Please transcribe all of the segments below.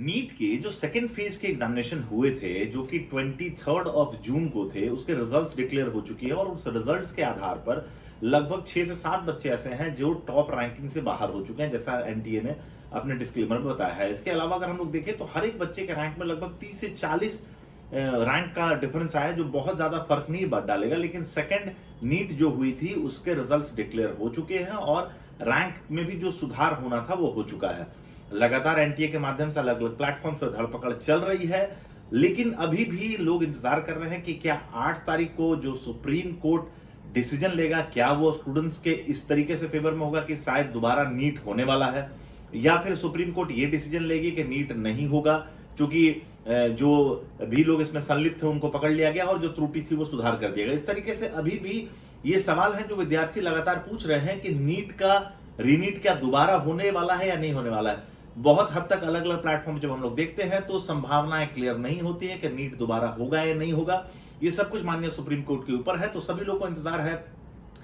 NEET के जो second phase के एग्जामिनेशन हुए थे, जो कि 23 जून को थे, उसके रिजल्ट्स डिक्लेयर हो चुकी है और उस रिजल्ट्स के आधार पर लगभग 6 से 7 बच्चे ऐसे हैं जो टॉप रैंकिंग से बाहर हो चुके हैं, जैसा एनटीए ने अपने डिस्क्लेमर में बताया है। इसके अलावा अगर हम लोग देखें तो हर एक बच्चे के रैंक में लगभग 30 से 40 रैंक का डिफरेंस आया, जो बहुत ज्यादा फर्क नहीं डालेगा। लेकिन सेकंड नीट जो हुई थी उसके रिजल्ट्स डिक्लेयर हो चुके हैं और रैंक में भी जो सुधार होना था वो हो चुका है। लगातार एनटीए के माध्यम से अलग अलग प्लेटफॉर्म पर धरपकड़ चल रही है, लेकिन अभी भी लोग इंतजार कर रहे हैं कि क्या 8 तारीख को जो सुप्रीम कोर्ट डिसीजन लेगा, क्या वो स्टूडेंट्स के इस तरीके से फेवर में होगा कि शायद दोबारा नीट होने वाला है, या फिर सुप्रीम कोर्ट ये डिसीजन लेगी कि नीट नहीं होगा, क्योंकि जो भी लोग इसमें संलिप्त थे उनको पकड़ लिया गया और जो त्रुटि थी वो सुधार कर दिया गया। इस तरीके से अभी भी ये सवाल है जो विद्यार्थी लगातार पूछ रहे हैं कि नीट का रीनीट क्या दोबारा होने वाला है या नहीं होने वाला है। बहुत हद तक अलग अलग प्लेटफॉर्म जब हम लोग देखते हैं तो संभावनाएं क्लियर नहीं होती है कि नीट दोबारा होगा या नहीं होगा। ये सब कुछ माननीय सुप्रीम कोर्ट के ऊपर है, तो सभी लोग को इंतजार है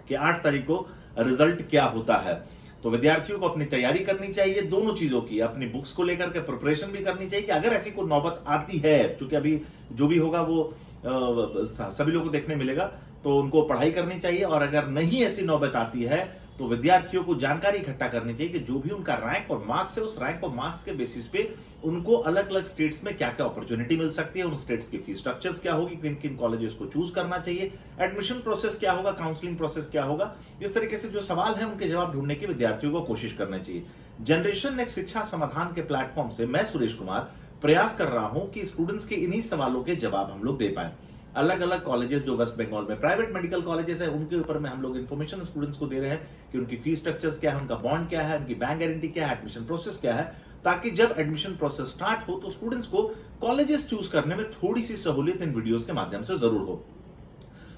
कि 8 तारीख को रिजल्ट क्या होता है। तो विद्यार्थियों को अपनी तैयारी करनी चाहिए, दोनों चीजों की, अपनी बुक्स को लेकर के प्रिपरेशन भी करनी चाहिए कि अगर ऐसी कोई नौबत आती है, क्योंकि अभी जो भी होगा वो सभी लोगों को देखने मिलेगा, तो उनको पढ़ाई करनी चाहिए। और अगर नहीं ऐसी नौबत आती है तो विद्यार्थियों को जानकारी इकट्ठा करनी चाहिए कि जो भी उनका रैंक और मार्क्स है, उस रैंक और मार्क्स के बेसिस पे उनको अलग अलग स्टेट्स में क्या क्या अपॉर्चुनिटी मिल सकती है, उन स्टेट्स की फीस स्ट्रक्चर्स क्या होगी, किन किन कॉलेजेस को चूज करना चाहिए, एडमिशन प्रोसेस क्या होगा, काउंसलिंग प्रोसेस क्या होगा। इस तरीके से जो सवाल है उनके जवाब ढूंढने की विद्यार्थियों को कोशिश करना चाहिए। जनरेशन नेक्स्ट शिक्षा समाधान के प्लेटफॉर्म से मैं सुरेश कुमार प्रयास कर रहा हूं कि स्टूडेंट्स के इन्हीं सवालों के जवाब हम लोग दे पाए। अलग अलग कॉलेजेस जो वेस्ट बंगाल में प्राइवेट मेडिकल कॉलेजेस है, उनके ऊपर में हम लोग इन्फॉर्मेशन स्टूडेंट्स को दे रहे हैं कि उनकी फीस स्ट्रक्चर्स क्या है, उनका बॉन्ड क्या है, उनकी बैंक गारंटी क्या है, एडमिशन प्रोसेस क्या है, ताकि जब एडमिशन प्रोसेस स्टार्ट हो तो स्टूडेंट्स को कॉलेजेस चूज करने में थोड़ी सी सहूलियत इन वीडियोस के माध्यम से जरूर हो।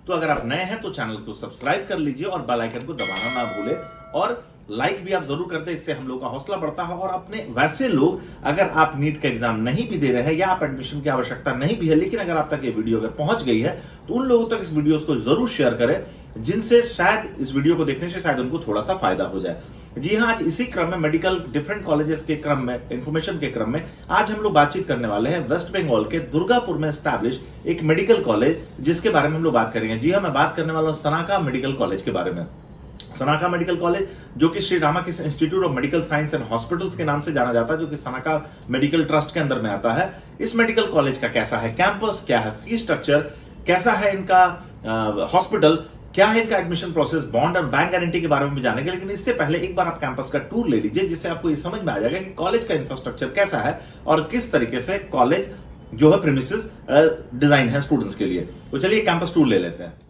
तो अगर आप नए हैं तो चैनल को सब्सक्राइब कर लीजिए और बेल आइकन को दबाना ना भूलें, और लाइक भी आप जरूर करते हैं, इससे हम लोग का हौसला बढ़ता है। और अपने वैसे लोग, अगर आप नीट का एग्जाम नहीं भी दे रहे हैं या आप एडमिशन की आवश्यकता नहीं भी है, लेकिन अगर आप तक ये वीडियो अगर पहुंच गई है तो उन लोगों तक इस वीडियो को जरूर शेयर करें जिनसे शायद इस वीडियो को देखने से शायद उनको थोड़ा सा फायदा हो जाए। जी हाँ, आज इसी क्रम में मेडिकल डिफरेंट कॉलेजेस के क्रम में, इंफॉर्मेशन के क्रम में आज हम लोग बातचीत करने वाले हैं वेस्ट बंगाल के दुर्गापुर में एस्टैब्लिश एक मेडिकल कॉलेज, जिसके बारे में हम लोग बात करेंगे। जी हाँ, मैं बात करने वाला हूं सनाका मेडिकल कॉलेज के बारे में। सनाका मेडिकल कॉलेज जो कि Shri Ramakrishna institute of medical science and hospitals के नाम से जाना जाता है, जो कि सनाका मेडिकल ट्रस्ट के अंदर में आता है। इस मेडिकल कॉलेज का कैसा है कैंपस, क्या है फीस स्ट्रक्चर, कैसा है इनका हॉस्पिटल, क्या है इनका एडमिशन प्रोसेस, बॉन्ड और बैंक गारंटी के बारे में भी जानेंगे। लेकिन इससे पहले एक बार आप कैंपस का टूर ले लीजिए, जिससे आपको ये समझ में आ जाएगा कि कॉलेज का इंफ्रास्ट्रक्चर कैसा है और किस तरीके से कॉलेज जो है प्रीमिसेस डिजाइन है स्टूडेंट्स के लिए। तो चलिए कैंपस टूर ले लेते हैं।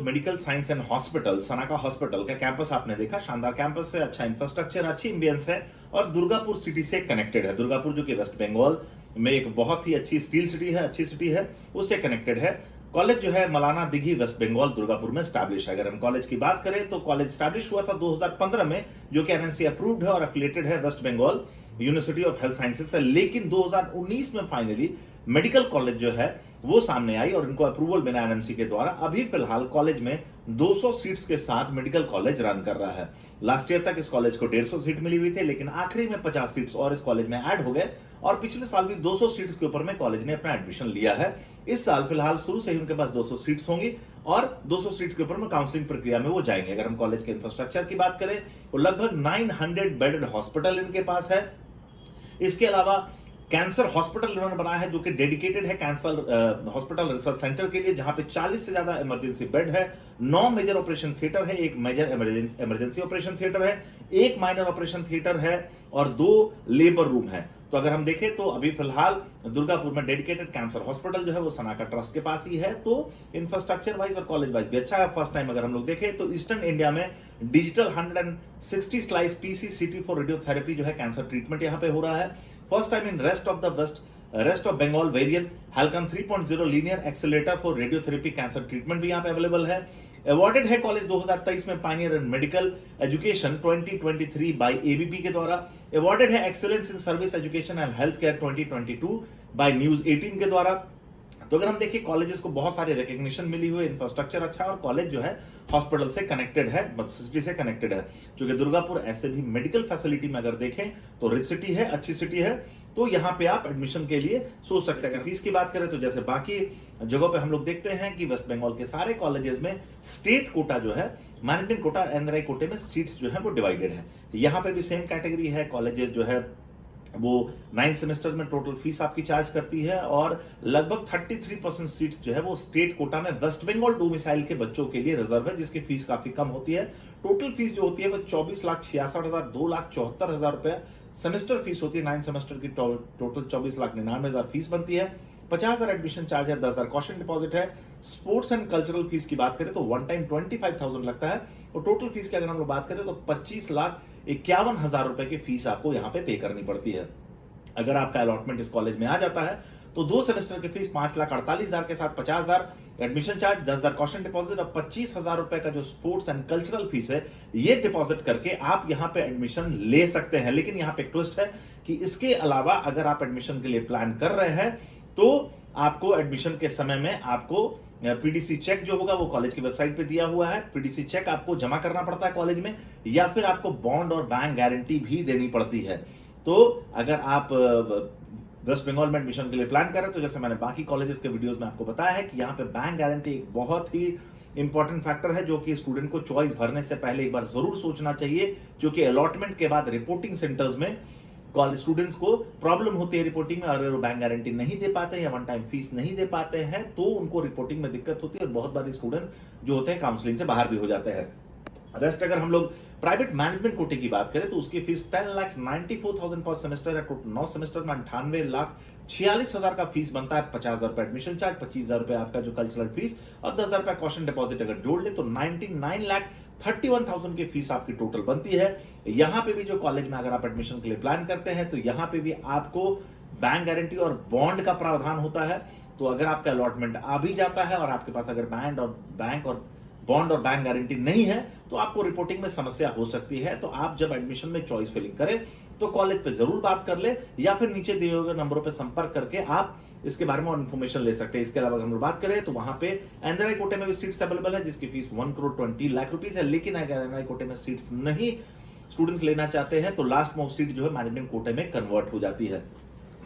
Medical science and hospital, सनाका hospital का कैंपस आपने देखा, शानदार कैंपस है, अच्छा इंफ्रास्ट्रक्चर, अच्छी एम्बियंस है और दुर्गापुर सिटी से कनेक्टेड है। दुर्गापुर जो कि वेस्ट बंगाल में एक बहुत ही अच्छी स्टील सिटी है, अच्छी सिटी है, उससे कनेक्टेड है। कॉलेज जो है मलाना दिघी वेस्ट बंगाल दुर्गापुर में स्टैब्लिश है। अगर हम कॉलेज की बात करें तो कॉलेज स्टैब्लिश हुआ था 2015 में, जो कि एनएमसी अप्रूव्ड है और एफिलिएटेड है West Bengal university of health sciences से। लेकिन 2019 में फाइनली मेडिकल कॉलेज जो है वो सामने आई और इनको अप्रूवल बिना एनएमसी के द्वारा अभी फिलहाल कॉलेज में 200 सीट्स के साथ मेडिकल कॉलेज रन कर रहा है। लास्ट ईयर तक इस कॉलेज को 150 सीट मिली हुई थी, लेकिन आखिरी में 50 सीट्स और इस कॉलेज में ऐड हो गए और पिछले साल भी 200 सीट्स के ऊपर में कॉलेज ने अपना एडमिशन लिया है। इस साल फिलहाल शुरू से ही उनके पास 200 सीट्स होंगी और 200 सीट के ऊपर में काउंसलिंग प्रक्रिया में वो जाएंगे। अगर हम कॉलेज के इंफ्रास्ट्रक्चर की बात करें तो लगभग 900 बेडेड हॉस्पिटल इनके पास है। इसके अलावा कैंसर हॉस्पिटल इन्होंने बनाया है जो कि डेडिकेटेड है कैंसर हॉस्पिटल रिसर्च सेंटर के लिए, जहां पे 40 से ज्यादा इमरजेंसी बेड है, 9 मेजर ऑपरेशन थिएटर है, एक मेजर इमरजेंसी ऑपरेशन थिएटर है, एक माइनर ऑपरेशन थिएटर है और 2 लेबर रूम है। तो अगर हम देखें तो अभी फिलहाल दुर्गापुर में डेडिकेटेड कैंसर हॉस्पिटल जो है वो सनाका ट्रस्ट के पास ही है। तो इंफ्रास्ट्रक्चर वाइज और कॉलेज वाइज भी अच्छा है। फर्स्ट टाइम अगर हम लोग देखें तो ईस्टर्न इंडिया में digital 160 slice PC CT for radiotherapy जो है कैंसर ट्रीटमेंट यहां पे हो रहा है। First time in rest of Bengal variant Halcyon 3.0 linear accelerator for radiotherapy cancer treatment भी यहां पे अवेलेबल है। अवार्डेड है कॉलेज 2023 में pioneer in medical education 2023 by ABP के द्वारा। अवार्डेड है excellence in service education and health care 2022 by News 18 के द्वारा। तो अगर हम देखिए कॉलेजेस को बहुत सारे रिकॉग्निशन मिली हुई, इंफ्रास्ट्रक्चर अच्छा है और कॉलेज जो है हॉस्पिटल से कनेक्टेड है, सिटी से कनेक्टेड है। क्योंकि दुर्गापुर ऐसे भी मेडिकल फैसिलिटी में अगर देखें तो रिच सिटी है, अच्छी सिटी है, तो यहाँ पे आप एडमिशन के लिए सोच सकते हैं। अगर फीस की बात करें तो जैसे बाकी जगहों पे हम लोग देखते हैं कि वेस्ट बंगाल के सारे कॉलेजेस में स्टेट कोटा जो है, मैनेजमेंट कोटा, एनआरआई कोटे में सीट्स जो है वो डिवाइडेड है। यहाँ पे भी सेम कैटेगरी है। कॉलेजेस जो है वो 9 सेमेस्टर में टोटल फीस आपकी चार्ज करती है और लगभग 33% सीट जो है वो स्टेट कोटा में वेस्ट बंगाल डोमिसाइल के बच्चों के लिए रिजर्व है, जिसकी फीस काफी कम होती है। टोटल फीस जो होती है वो 24,66,000 2,74,000 रुपए सेमेस्टर फीस होती है। 9 सेमेस्टर की टोटल 24,99,000 फीस बनती है। 50,000 एडमिशन चार्ज है, 10,000 कॉशन डिपॉजिट है। स्पोर्ट्स एंड कल्चरल फीस की बात करें तो वन टाइम 25,000 लगता है और टोटल फीस की अगर हम लोग बात करें तो 25,51,000 रुपए की फीस आपको यहाँ पे पे करनी पड़ती है। अगर आपका अलॉटमेंट इस कॉलेज में आ जाता है तो 2 सेमेस्टर की फीस 5,48,000 के साथ 50,000 एडमिशन चार्ज, 10,000 कॉशन डिपॉजिट और 25,000 रुपए का जो स्पोर्ट्स एंड कल्चरल फीस है ये डिपॉजिट करके आप यहाँ पे एडमिशन ले सकते हैं। लेकिन यहाँ पे ट्विस्ट है कि इसके अलावा अगर आप एडमिशन के लिए प्लान कर रहे हैं तो आपको एडमिशन के समय में आपको पीडीसी चेक जो होगा वो कॉलेज की वेबसाइट पे दिया हुआ है। पीडीसी चेक आपको जमा करना पड़ता है कॉलेज में, या फिर आपको बॉन्ड और बैंक गारंटी भी देनी पड़ती है। तो अगर आप वेस्ट बंगाल में एडमिशन के लिए प्लान करें तो जैसे मैंने बाकी कॉलेजेस के वीडियोस में आपको बताया है कि यहाँ पे बैंक गारंटी एक बहुत ही इंपॉर्टेंट फैक्टर है जो कि स्टूडेंट को चॉइस भरने से पहले एक बार जरूर सोचना चाहिए, क्योंकि अलॉटमेंट के बाद रिपोर्टिंग सेंटर्स में कॉलेज स्टूडेंट्स को प्रॉब्लम होती है रिपोर्टिंग में। अगर वो बैंक गारंटी नहीं दे पाते हैं या वन टाइम फीस नहीं दे पाते हैं तो उनको रिपोर्टिंग में दिक्कत होती है और बहुत बार स्टूडेंट जो होते हैं काउंसलिंग से बाहर भी हो जाते हैं। रेस्ट अगर हम लोग प्राइवेट मैनेजमेंट कोटे की बात करें तो उसकी फीस 10,94,000 पर सेमेस्टर है। टोटल 9 सेमेस्टर में 98,46,000 का फीस बनता है। 50,000 रुपए एडमिशन चार्ज, 25,000 रुपए आपका जो कल्चरल फीस और 10,000 रुपए कॉशन डिपॉजिट अगर जोड़ ले तो 99,31,000 की फीस आपकी टोटल बनती है। यहाँ पे भी जो कॉलेज में अगर आप एडमिशन के लिए प्लान करते हैं तो यहाँ पे भी आपको बैंक गारंटी और बॉन्ड का प्रावधान होता है। तो अगर आपका अलॉटमेंट आ भी जाता है और आपके पास अगर बॉन्ड और बैंक गारंटी नहीं है तो आपको रिपोर्टिंग में समस्या हो सकती है। तो आप जब एडमिशन में चॉइस फिलिंग करें तो कॉलेज पे जरूर बात कर ले या फिर नीचे दिए हुए नंबरों पे संपर्क करके आप इसके बारे में और इन्फॉर्मेशन ले सकते हैं। इसके अलावा अगर हम बात करें तो वहां पे एनआरआई कोटे में भी सीट्स अवेलेबल है जिसकी फीस 1,20,00,000 रुपीज है। लेकिन अगर एनआरआई कोटे में सीट्स नहीं स्टूडेंट्स लेना चाहते हैं तो लास्ट मोस्ट सीट जो है मैनेजमेंट कोटे में कन्वर्ट हो जाती है।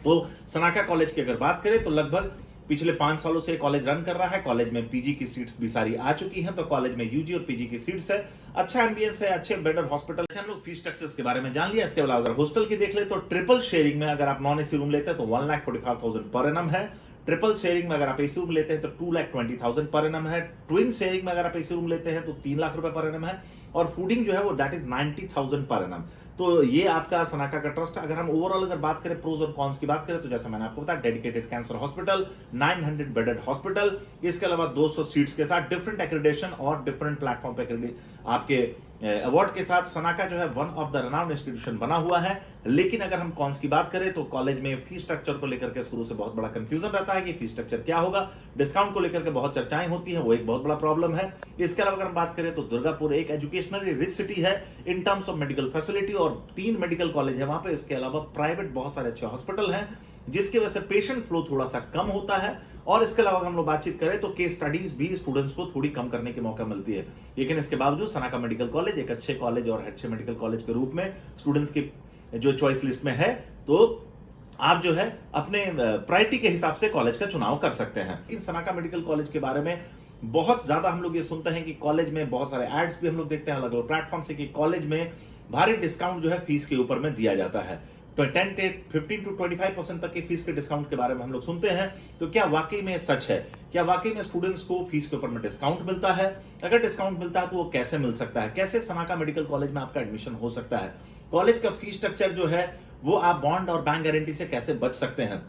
तो सनाका कॉलेज की अगर बात करें तो लगभग पिछले 5 सालों से कॉलेज रन कर रहा है। कॉलेज में पीजी की सीट्स भी सारी आ चुकी हैं, तो कॉलेज में यूजी और पीजी की सीट्स है। अच्छा एम्बियंस है, अच्छे बेडर हॉस्पिटल से हम लोग फीस स्ट्रक्चर्स के बारे में जान लिया। इसके अलावा अगर हॉस्टल की देख ले तो ट्रिपल शेयरिंग में अगर आप नॉन एसी रूम लेते हैं तो 1,45,000 पर एनम है। ट्रिपल शेयरिंग में अगर आप एसी रूम लेते हैं तो 2,20,000 पर एनम है। ट्विन शेयरिंग में अगर आप एसी रूम लेते हैं तो 3 लाख रुपए पर एनम है। और फूडिंग जो है वो दैट इज 90,000 पर एनम। तो ये आपका सनाका का ट्रस्ट। अगर हम ओवरऑल अगर बात करें प्रोज और कॉन्स की बात करें तो जैसा मैंने आपको बताया dedicated cancer hospital, 900 bedded hospital, इसके अलावा 200 सीट्स के साथ डिफरेंट एक्रेडिटेशन और डिफरेंट प्लेटफॉर्म पे आपके अवार्ड के साथ सनाका जो है one of the renowned institution बना हुआ है। लेकिन अगर हम कॉन्स की बात करें तो कॉलेज में फीस स्ट्रक्चर को लेकर के शुरू से बहुत बड़ा कंफ्यूजन रहता है कि फीस स्ट्रक्चर क्या होगा। डिस्काउंट को लेकर के बहुत चर्चाएं होती है, वो एक बहुत बड़ा प्रॉब्लम है। इसके अलावा अगर हम बात करें तो दुर्गापुर एक एजुकेशनली रिच सिटी है in terms of medical facility और 3 मेडिकल कॉलेज है वहां पे। इसके अलावा प्राइवेट बहुत सारे अच्छे हॉस्पिटल हैं जिसकी वजह से पेशेंट फ्लो थोड़ा सा कम होता है। और इसके अलावा अगर हम लोग बातचीत करें तो केस स्टडीज भी स्टूडेंट्स को थोड़ी कम करने के मौका मिलती है। लेकिन इसके बावजूद सनाका मेडिकल कॉलेज एक अच्छे कॉलेज और अच्छे मेडिकल कॉलेज के रूप में स्टूडेंट्स की जो चॉइस लिस्ट में है, तो आप जो है अपने प्रायोरिटी के हिसाब से कॉलेज का चुनाव कर सकते हैं। इन सनाका मेडिकल कॉलेज के बारे में बहुत ज्यादा हम लोग ये सुनते हैं कि कॉलेज में बहुत सारे एड्स भी हम लोग देखते हैं अलग अलग प्लेटफॉर्म से कि कॉलेज में भारी डिस्काउंट जो है फीस के ऊपर में दिया जाता है। तो 15 to 25% तक के फीस के डिस्काउंट के बारे में हम लोग सुनते हैं। तो क्या वाकई में सच है? क्या वाकई में स्टूडेंट्स को फीस के ऊपर में डिस्काउंट मिलता है? अगर डिस्काउंट मिलता है तो वो कैसे मिल सकता है? कैसे सनाका मेडिकल कॉलेज में आपका एडमिशन हो सकता है? कॉलेज का फीस स्ट्रक्चर जो है वो आप बॉन्ड और बैंक गारंटी से कैसे बच सकते हैं?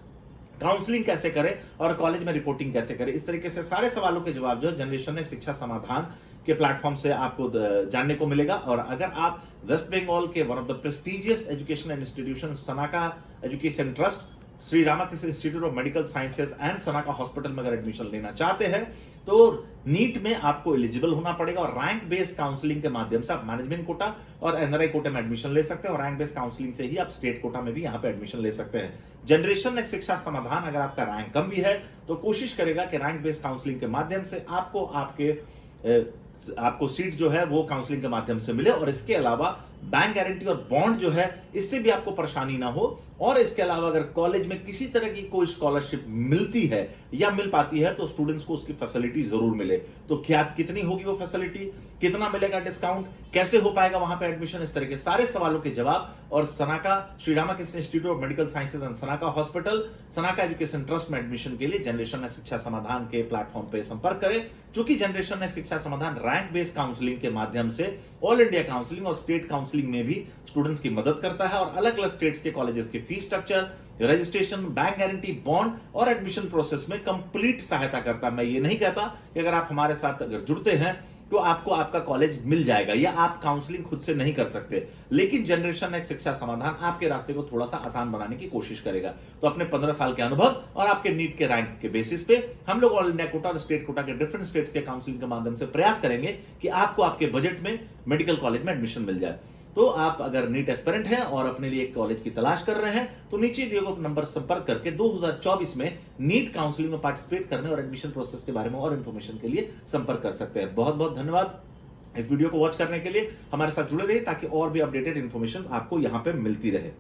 काउंसलिंग कैसे करें और कॉलेज में रिपोर्टिंग कैसे करें? इस तरीके से सारे सवालों के जवाब जो जनरेशन ने शिक्षा समाधान के प्लेटफॉर्म से आपको जानने को मिलेगा। और अगर आप वेस्ट बंगाल के one of the prestigious education institution सनाका education trust, Shri Ramakrishna institute of medical sciences and सनाका hospital में अगर एडमिशन लेना चाहते हैं तो नीट में आपको एलिजिबल होना पड़ेगा और रैंक बेस्ड काउंसलिंग के माध्यम से आप मैनेजमेंट कोटा और एनआरआई कोटा में एडमिशन ले सकते हैं और रैंक बेस्ड काउंसलिंग से ही आप स्टेट कोटा में भी यहाँ पे एडमिशन ले सकते हैं। जनरेशन नेक्स्ट शिक्षा समाधान अगर आपका रैंक कम भी है तो कोशिश करेगा कि रैंक बेस्ड काउंसलिंग के माध्यम से आपको सीट जो है वो काउंसलिंग के माध्यम से मिले और इसके अलावा बैंक गारंटी और बॉन्ड जो है इससे भी आपको परेशानी ना हो। और इसके अलावा अगर कॉलेज में किसी तरह की कोई स्कॉलरशिप मिलती है या मिल पाती है तो स्टूडेंट्स को उसकी फैसिलिटी जरूर मिले। तो क्या कितनी होगी वो फैसिलिटी, कितना मिलेगा डिस्काउंट, कैसे हो पाएगा वहां पे एडमिशन, इस तरह के सारे सवालों के जवाब और सनाका Shri Ramakrishna institute of medical sciences and सनाका hospital सनाका education trust में एडमिशन के लिए जनरेशन ने शिक्षा समाधान के प्लेटफॉर्म पे संपर्क करें। क्योंकि जनरेशन ने शिक्षा समाधान रैंक बेस्ड काउंसलिंग के माध्यम से ऑल इंडिया काउंसलिंग और स्टेट काउंसलिंग में भी स्टूडेंट्स की मदद करता है और अलग अलग स्टेट्स के कॉलेजेस के fees structure, registration, bank guarantee, bond और एडमिशन प्रोसेस में कंप्लीट सहायता करता है। मैं ये नहीं कहता कि अगर आप हमारे साथ अगर जुड़ते हैं तो आपको आपका कॉलेज मिल जाएगा या आप काउंसलिंग खुद से नहीं कर सकते, लेकिन जनरेशन नेक्स्ट शिक्षा समाधान आपके रास्ते को थोड़ा सा आसान बनाने की कोशिश करेगा। तो अपने 15 साल के अनुभव और आपके नीट के रैंक के बेसिस पे हम लोग ऑल इंडिया कोटा और स्टेट कोटा के डिफरेंट स्टेट्स के काउंसलिंग के माध्यम से प्रयास करेंगे कि आपको आपके बजट में मेडिकल कॉलेज में एडमिशन मिल जाए। तो आप अगर नीट एस्पिरेंट हैं और अपने लिए एक कॉलेज की तलाश कर रहे हैं तो नीचे दिए गए नंबर संपर्क करके 2024 में नीट काउंसलिंग में पार्टिसिपेट करने और एडमिशन प्रोसेस के बारे में और इन्फॉर्मेशन के लिए संपर्क कर सकते हैं। बहुत बहुत धन्यवाद इस वीडियो को वॉच करने के लिए। हमारे साथ जुड़े रहिए ताकि और भी अपडेटेड इन्फॉर्मेशन आपको यहां पे मिलती रहे।